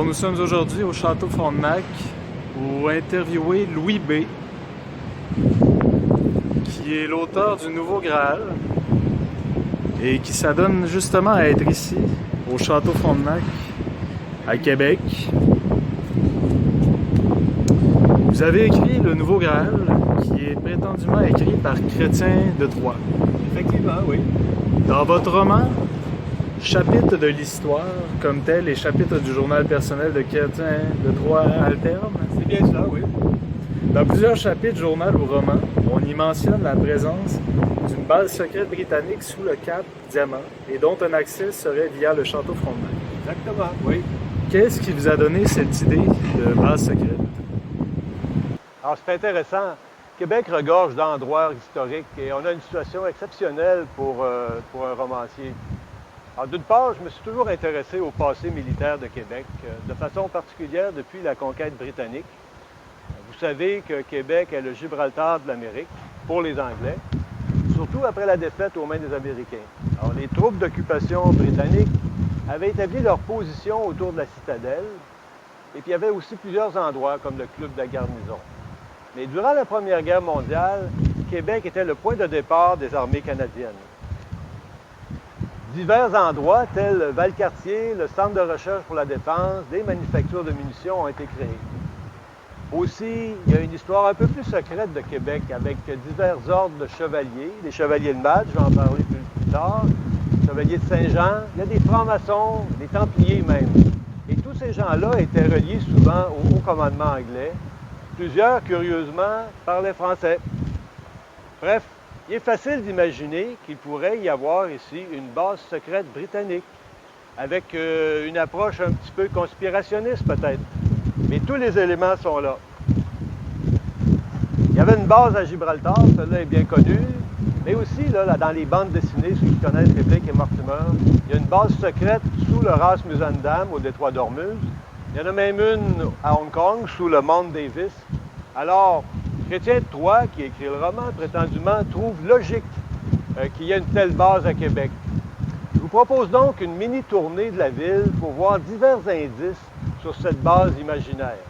Alors nous sommes aujourd'hui au Château Frontenac pour interviewer Louis B, qui est l'auteur du Nouveau Graal et qui s'adonne justement à être ici au Château Frontenac à Québec. Vous avez écrit le Nouveau Graal qui est prétendument écrit par Chrétien de Troyes. Effectivement, oui. Dans votre roman, chapitres de l'histoire, comme tel, les chapitres du journal personnel de Chrétien de Troyes alternent. C'est bien cela, oui. Dans plusieurs chapitres, journal ou roman, on y mentionne la présence d'une base secrète britannique sous le cap Diamant et dont un accès serait via le Château Frontenac. Exactement, oui. Qu'est-ce qui vous a donné cette idée de base secrète? Alors, c'est intéressant. Québec regorge d'endroits historiques et on a une situation exceptionnelle pour un romancier. Alors, d'une part, je me suis toujours intéressé au passé militaire de Québec, de façon particulière depuis la conquête britannique. Vous savez que Québec est le Gibraltar de l'Amérique pour les Anglais, surtout après la défaite aux mains des Américains. Alors, les troupes d'occupation britanniques avaient établi leur position autour de la citadelle, et puis il y avait aussi plusieurs endroits comme le club de la garnison. Mais durant la Première Guerre mondiale, Québec était le point de départ des armées canadiennes. Divers endroits, tels Valcartier, le Centre de recherche pour la défense, des manufactures de munitions ont été créés. Aussi, il y a une histoire un peu plus secrète de Québec avec divers ordres de chevaliers, les chevaliers de Match, je vais en parler plus tard, les chevaliers de Saint-Jean, il y a des francs-maçons, des templiers même. Et tous ces gens-là étaient reliés souvent au haut commandement anglais. Plusieurs, curieusement, parlaient français. Bref, il est facile d'imaginer qu'il pourrait y avoir ici une base secrète britannique, avec une approche un petit peu conspirationniste peut-être. Mais tous les éléments sont là. Il y avait une base à Gibraltar, celle-là est bien connue, mais aussi là, dans les bandes dessinées, ceux qui connaissent Réplique et Mortimer, il y a une base secrète sous le Ras-Musandam au détroit d'Ormuz. Il y en a même une à Hong Kong, sous le Mount Davis. Alors, Chrétien de Troyes, qui a écrit le roman, prétendument, trouve logique qu'il y ait une telle base à Québec. Je vous propose donc une mini-tournée de la ville pour voir divers indices sur cette base imaginaire.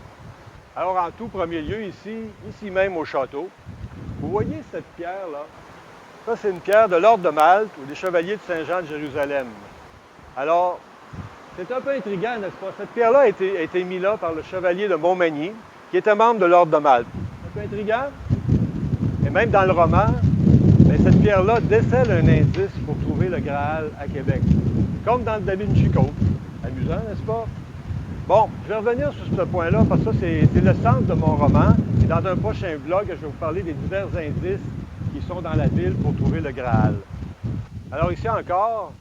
Alors, en tout premier lieu, ici même au château, vous voyez cette pierre-là? Ça, c'est une pierre de l'Ordre de Malte ou des Chevaliers de Saint-Jean de Jérusalem. Alors, c'est un peu intriguant, n'est-ce pas? Cette pierre-là a été mise là par le chevalier de Montmagny, qui était membre de l'Ordre de Malte. Un peu intriguant? Et même dans le roman, bien, cette pierre-là décèle un indice pour trouver le Graal à Québec. Comme dans le Da Vinci Code. Amusant, n'est-ce pas? Bon, je vais revenir sur ce point-là parce que ça, c'est le centre de mon roman. Et dans un prochain vlog, je vais vous parler des divers indices qui sont dans la ville pour trouver le Graal. Alors ici encore,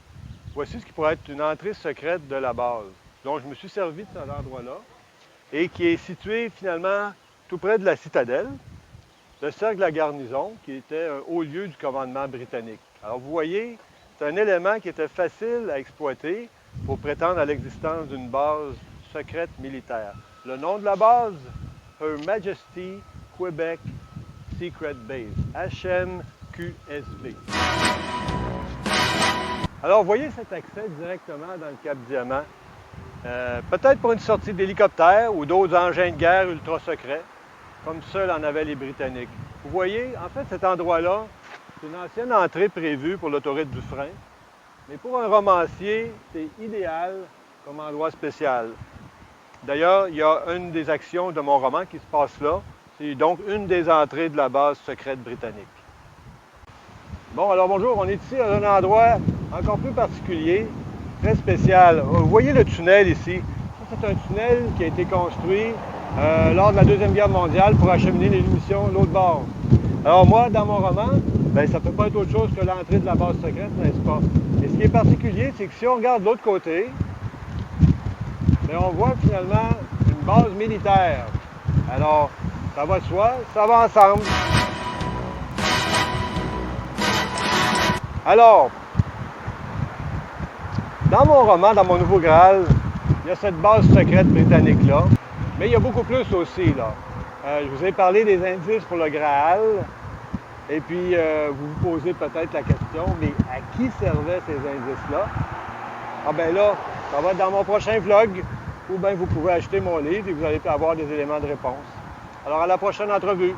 voici ce qui pourrait être une entrée secrète de la base. Donc je me suis servi de cet endroit-là et qui est situé finalement tout près de la citadelle, le cercle de la garnison, qui était un haut lieu du commandement britannique. Alors vous voyez, c'est un élément qui était facile à exploiter pour prétendre à l'existence d'une base secrète militaire. Le nom de la base, Her Majesty Quebec Secret Base, HMQSB. Alors, vous voyez cet accès directement dans le Cap Diamant. Peut-être pour une sortie d'hélicoptère ou d'autres engins de guerre ultra secrets, comme seuls en avaient les Britanniques. Vous voyez, en fait, cet endroit-là, c'est une ancienne entrée prévue pour l'autoroute du frein. Mais pour un romancier, c'est idéal comme endroit spécial. D'ailleurs, il y a une des actions de mon roman qui se passe là. C'est donc une des entrées de la base secrète britannique. Bon, alors bonjour, on est ici à un endroit encore plus particulier, très spécial. Vous voyez le tunnel ici. Ça, c'est un tunnel qui a été construit lors de la Deuxième Guerre mondiale pour acheminer les munitions de l'autre bord. Alors moi, dans mon roman, bien, ça ne peut pas être autre chose que l'entrée de la base secrète, n'est-ce pas? Et ce qui est particulier, c'est que si on regarde de l'autre côté, bien, on voit finalement une base militaire. Alors, ça va de soi, ça va ensemble. Alors, dans mon roman, dans mon Nouveau Graal, il y a cette base secrète britannique-là, mais il y a beaucoup plus aussi, là. Je vous ai parlé des indices pour le Graal, et puis vous vous posez peut-être la question, mais à qui servaient ces indices-là? Ah ben là, ça va être dans mon prochain vlog. ou bien vous pouvez acheter mon livre et vous allez avoir des éléments de réponse. Alors à la prochaine entrevue.